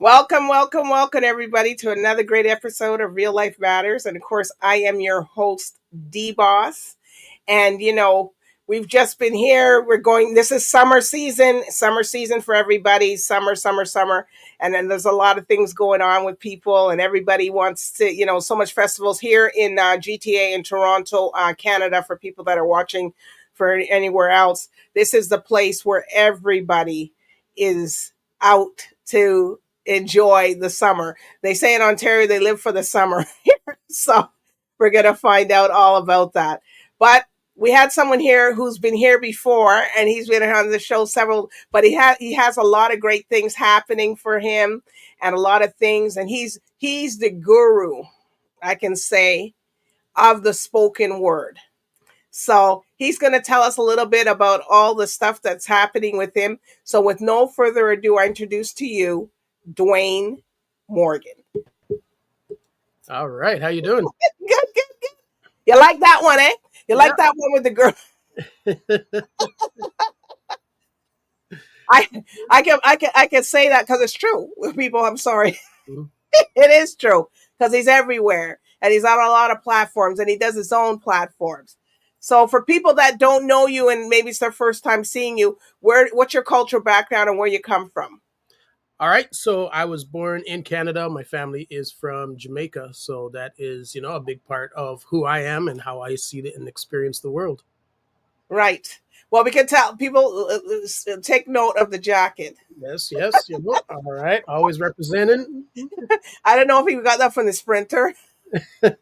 Welcome, everybody, to another great episode of Real Life Matters. And of course, I am your host, DBoss. And we've just been here. This is summer season for everybody. Summer. And then there's a lot of things going on with people, and everybody wants to, so much festivals here in GTA in Toronto, Canada, for people that are watching for anywhere else. This is the place where everybody is out to enjoy the summer. They say in Ontario they live for the summer. So we're going to find out all about that. But we had someone here who's been here before, and he's been on the show several, but he has a lot of great things happening for him, and a lot of things, and he's the guru, I can say, of the spoken word. So he's going to tell us a little bit about all the stuff that's happening with him. So with no further ado, I introduce to you Dwayne Morgan. All right, how you doing? Good. You like that one, eh? You like that one with the girl? I can say that because it's true. People, I'm sorry. Mhm. It is true because he's everywhere, and he's on a lot of platforms, and he does his own platforms. So for people that don't know you and maybe it's their first time seeing you, what's your cultural background and where you come from? All right, so I was born in Canada. My family is from Jamaica, so that is, a big part of who I am and how I see it and experience the world. Right. Well, we can tell people, take note of the jacket. Yes. All right, always representing. I don't know if he got that from the Sprinter, from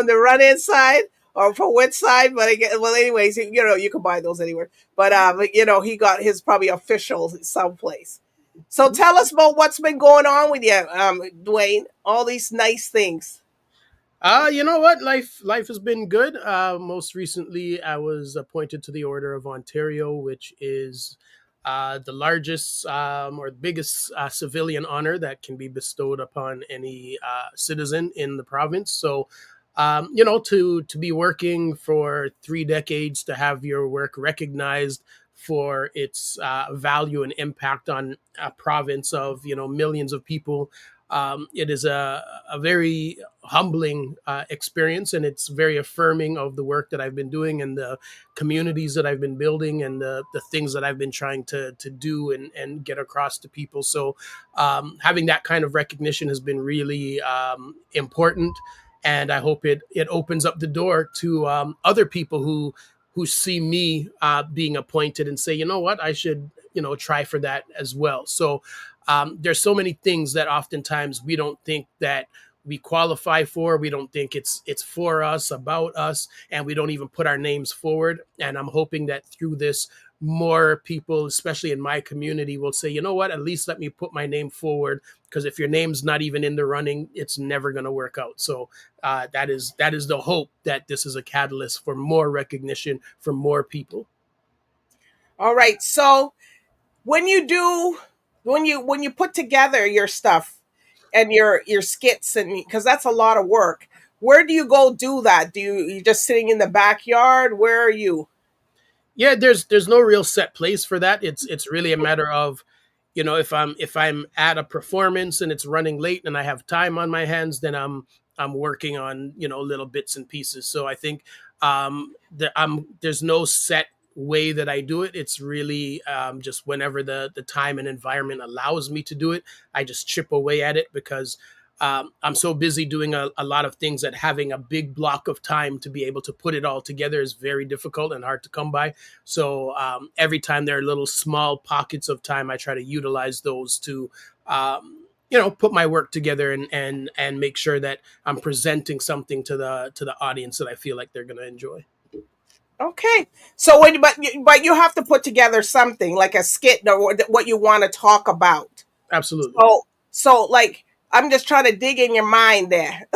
the run-in side, or from which side. But again, well, anyways, you can buy those anywhere. But he got his probably official someplace. So tell us about what's been going on with you, Dwayne. All these nice things. You know what? Life has been good. Most recently, I was appointed to the Order of Ontario, which is the largest or the biggest civilian honor that can be bestowed upon any citizen in the province. So, to be working for 3 decades, to have your work recognized for its value and impact on a province of millions of people. It is a very humbling experience, and it's very affirming of the work that I've been doing and the communities that I've been building and the things that I've been trying to do and get across to people. So having that kind of recognition has been really important, and I hope it opens up the door to other people who see me being appointed and say, you know what, I should try for that as well. So there's so many things that oftentimes we don't think that we qualify for. We don't think it's for us, about us, and we don't even put our names forward. And I'm hoping that through this, more people, especially in my community, will say, you know what, at least let me put my name forward, because if your name's not even in the running, it's never going to work out. So that is the hope, that this is a catalyst for more recognition for more people. All right. So when you put together your stuff and your skits, and because that's a lot of work, where do you go do that? You just sitting in the backyard? Where are you? Yeah, there's no real set place for that. It's really a matter of, if I'm at a performance and it's running late and I have time on my hands, then I'm working on little bits and pieces. So I think there's no set way that I do it. It's really just whenever the time and environment allows me to do it, I just chip away at it, because I'm so busy doing a lot of things that having a big block of time to be able to put it all together is very difficult and hard to come by. So every time there are little small pockets of time, I try to utilize those to, put my work together and make sure that I'm presenting something to the audience that I feel like they're going to enjoy. Okay. So but you have to put together something like a skit or what you want to talk about. Absolutely. So like, I'm just trying to dig in your mind there.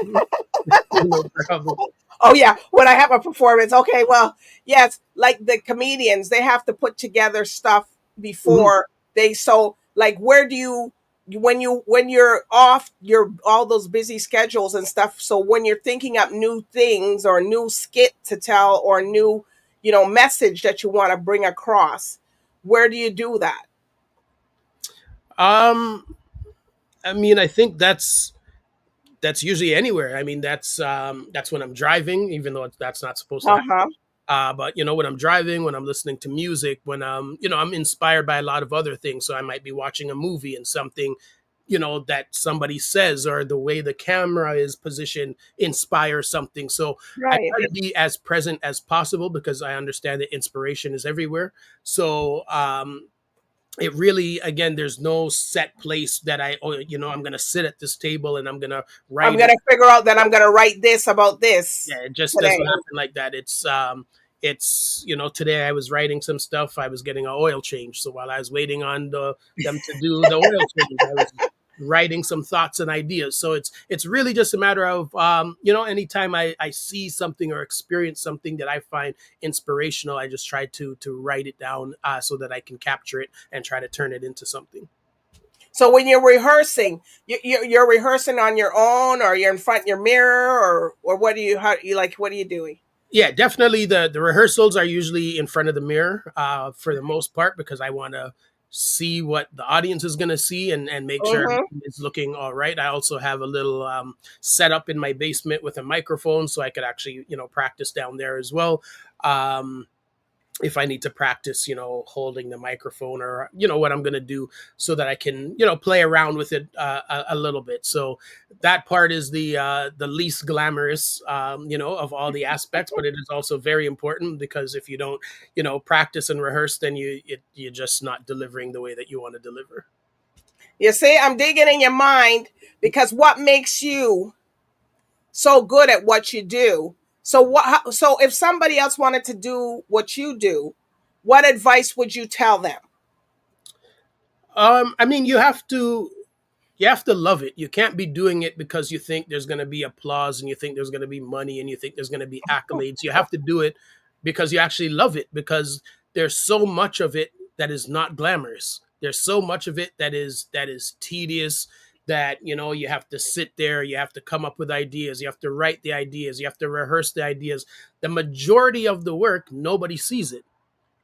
No problem. Oh yeah, when I have a performance. Okay, well, yes, like the comedians, they have to put together stuff Mhm. before they, so like, where do you, when you're off your all those busy schedules and stuff, so when you're thinking up new things or a new skit to tell or a new, message that you want to bring across, where do you do that? Um, I mean, I think that's usually anywhere. I mean, that's when I'm driving, even though that's not supposed to happen. Uh-huh. But when I'm driving, when I'm listening to music, when I'm inspired by a lot of other things. So I might be watching a movie and something, that somebody says or the way the camera is positioned inspires something. So I Right. try to be as present as possible because I understand that inspiration is everywhere. So it really, again, there's no set place that I'm going to sit at this table and I'm going to I'm write it. gonna figure out that I'm gonna write this about this Yeah, it just doesn't today. happen like that. It's today I was writing some stuff. I was getting an oil change, so while I was waiting on them to do the oil change, I was writing some thoughts and ideas. So it's really just a matter of anytime I see something or experience something that I find inspirational, I just try to write it down so that I can capture it and try to turn it into something. So when you're rehearsing, you're rehearsing on your own, or you're in front of your mirror, or what do you how you like? What are you doing? Yeah, definitely the rehearsals are usually in front of the mirror for the most part because I want to see what the audience is going to see and make sure Mm-hmm. everything is looking all right. I also have a little setup in my basement with a microphone so I could actually practice down there as well. Um, if I need to practice, holding the microphone or, what I'm going to do so that I can, play around with it a little bit. So that part is the least glamorous, of all the aspects, but it is also very important because if you don't, practice and rehearse, then you're just not delivering the way that you want to deliver. You see, I'm digging in your mind because what makes you so good at what you do? So so if somebody else wanted to do what you do, what advice would you tell them? I mean, you have to love it. You can't be doing it because you think there's going to be applause and you think there's going to be money and you think there's going to be accolades. You have to do it because you actually love it because there's so much of it that is not glamorous. There's so much of it that is tedious that you have to sit there, you have to come up with ideas, you have to write the ideas, you have to rehearse the ideas. The majority of the work nobody sees it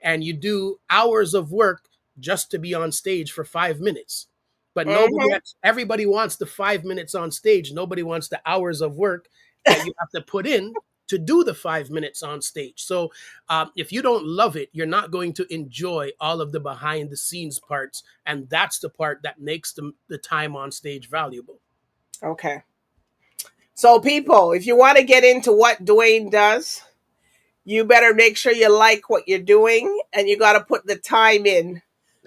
and you do hours of work just to be on stage for 5 minutes. But Mm-hmm. everybody wants the 5 minutes on stage. Nobody wants the hours of work that you have to put in to do the 5 minutes on stage. So if you don't love it, you're not going to enjoy all of the behind the scenes parts. And that's the part that makes the time on stage valuable. Okay. So people, if you want to get into what Dwayne does, you better make sure you like what you're doing, and you got to put the time in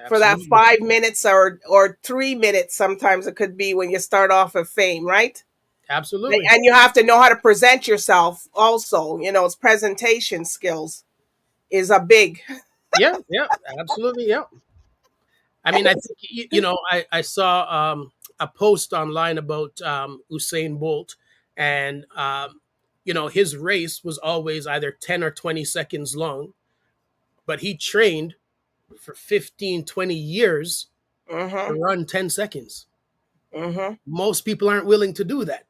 for that Absolutely. 5 minutes or 3 minutes. Sometimes it could be when you start off of fame, right? Absolutely. And you have to know how to present yourself also. It's presentation skills is a big. Yeah, yeah, absolutely. Yeah. I mean, I think I saw a post online about Usain Bolt, and his race was always either 10 or 20 seconds long, but he trained for 15, 20 years to Mm-hmm. run 10 seconds. Mm-hmm. Most people aren't willing to do that,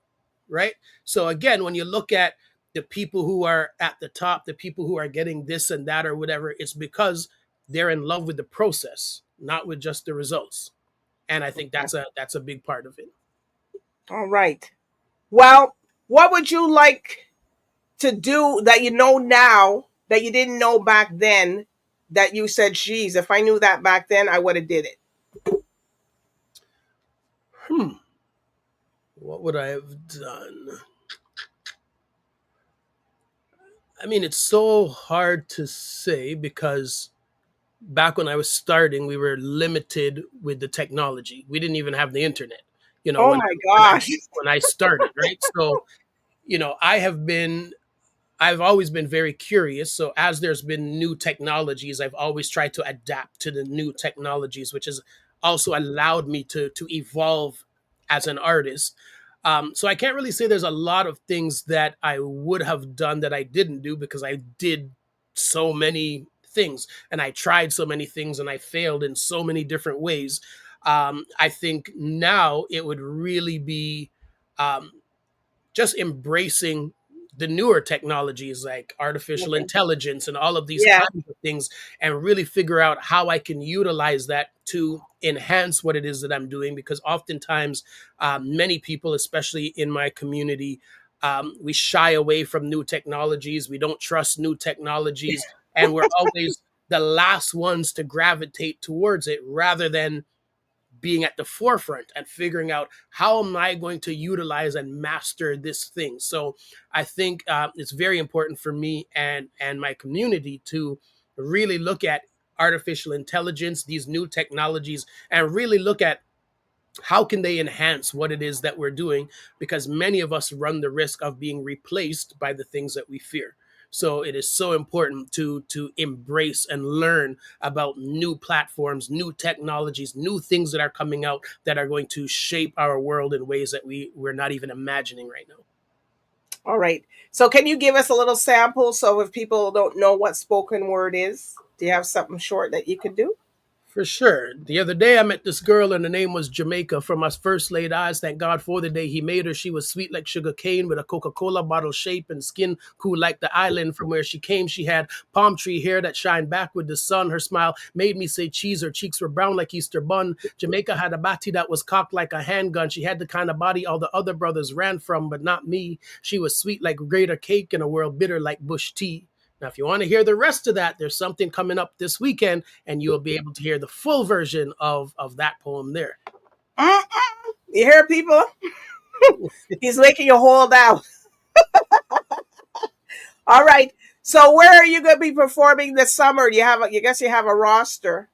right? So again, when you look at the people who are at the top, the people who are getting this and that or whatever, it's because they're in love with the process, not with just the results. And I think that's a big part of it. All right. Well, what would you like to do that you know now that you didn't know back then, that you said, geez, if I knew that back then, I would have did it? Hmm. What would I have done? I mean, it's so hard to say because back when I was starting, we were limited with the technology. We didn't even have the internet. You know, Oh when my I when I gosh. when I started, right? So, I've always been very curious. So as there's been new technologies, I've always tried to adapt to the new technologies, which has also allowed me to evolve as an artist. So I can't really say there's a lot of things that I would have done that I didn't do because I did so many things and I tried so many things and I failed in so many different ways. I think now it would really be um, just embracing the newer technologies like artificial intelligence and all of these Yeah. kinds of things and really figure out how I can utilize that to enhance what it is that I'm doing, because oftentimes many people, especially in my community, we shy away from new technologies. We don't trust new technologies, and we're always the last ones to gravitate towards it, rather than being at the forefront and figuring out how am I going to utilize and master this thing. So I think it's very important for me and my community to really look at artificial intelligence, these new technologies, and really look at how can they enhance what it is that we're doing, because many of us run the risk of being replaced by the things that we fear. So it is so important to embrace and learn about new platforms, new technologies, new things that are coming out that are going to shape our world in ways that we're not even imagining right now. All right. So can you give us a little sample so if people don't know what spoken word is, do you have something short that you could do? For sure. The other day, I met this girl, and her name was Jamaica. From us first laid eyes, thank God for the day he made her. She was sweet like sugar cane, with a Coca-Cola bottle shape, and skin cool like the island from where she came. She had palm tree hair that shined back with the sun. Her smile made me say cheese. Her cheeks were brown like Easter bun. Jamaica had a body that was cocked like a handgun. She had the kind of body all the other brothers ran from, but not me. She was sweet like greater cake in a world bitter like bush tea. Now, if you want to hear the rest of that, there's something coming up this weekend, and you'll be able to hear the full version of that poem there. Mm-mm. You hear people? He's making you hold out. All right. So where are you going to be performing this summer? Do you have? You guess you have a roster.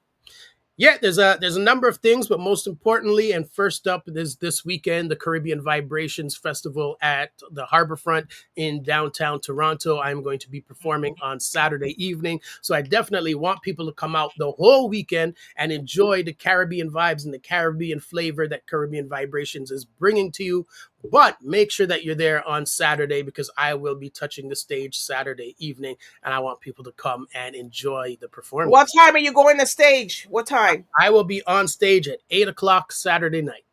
Yeah, there's a number of things, but most importantly, and first up is this weekend, the Caribbean Vibrations Festival at the Harborfront in downtown Toronto. I'm going to be performing on Saturday evening, so I definitely want people to come out the whole weekend and enjoy the Caribbean vibes and the Caribbean flavor that Caribbean Vibrations is bringing to you. But make sure that you're there on Saturday, because I will be touching the stage Saturday evening, and I want people to come and enjoy the What performance. time are you going to stage? What time? I will be on stage at 8 o'clock Saturday night.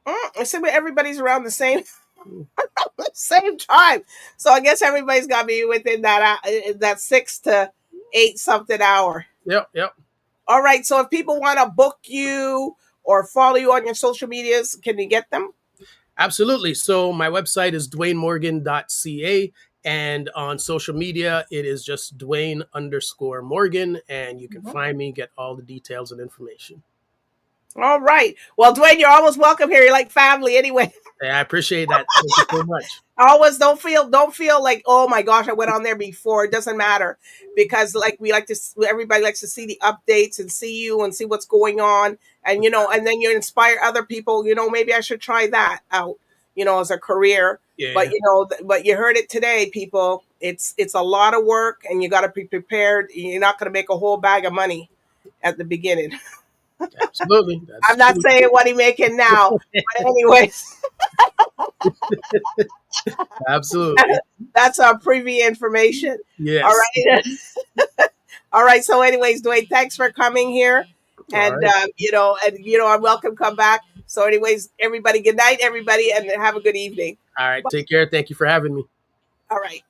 I said everybody's around the same time. So I guess everybody's got to be within that 6 to 8 something hour. Yep, yep. All right. So if people want to book you or follow you on your social medias, can you get them? Absolutely. So my website is dwaynemorgan.ca. And on social media, it is just Dwayne_Morgan. And you can find me, get all the details and information. All right. Well, Dwayne, you're always welcome here. You're like family anyway. Yeah, I appreciate that. Thank you so much. Always don't feel like, oh my gosh, I went on there before. It doesn't matter, because like we like to, everybody likes to see the updates and see you and see what's going on, and and then you inspire other people. Maybe I should try that out. As a career. Yeah. But you heard it today, people. It's a lot of work, and you got to be prepared. You're not going to make a whole bag of money at the beginning. Absolutely. I'm not saying what he's making now, but anyways. Absolutely. That's our preview information. Yes. All right. All right. So, anyways, Dwayne, thanks for coming here. And right. I'm welcome. Come back. So, anyways, everybody, good night, everybody, and have a good evening. All right. Take care. Thank you for having me. All right.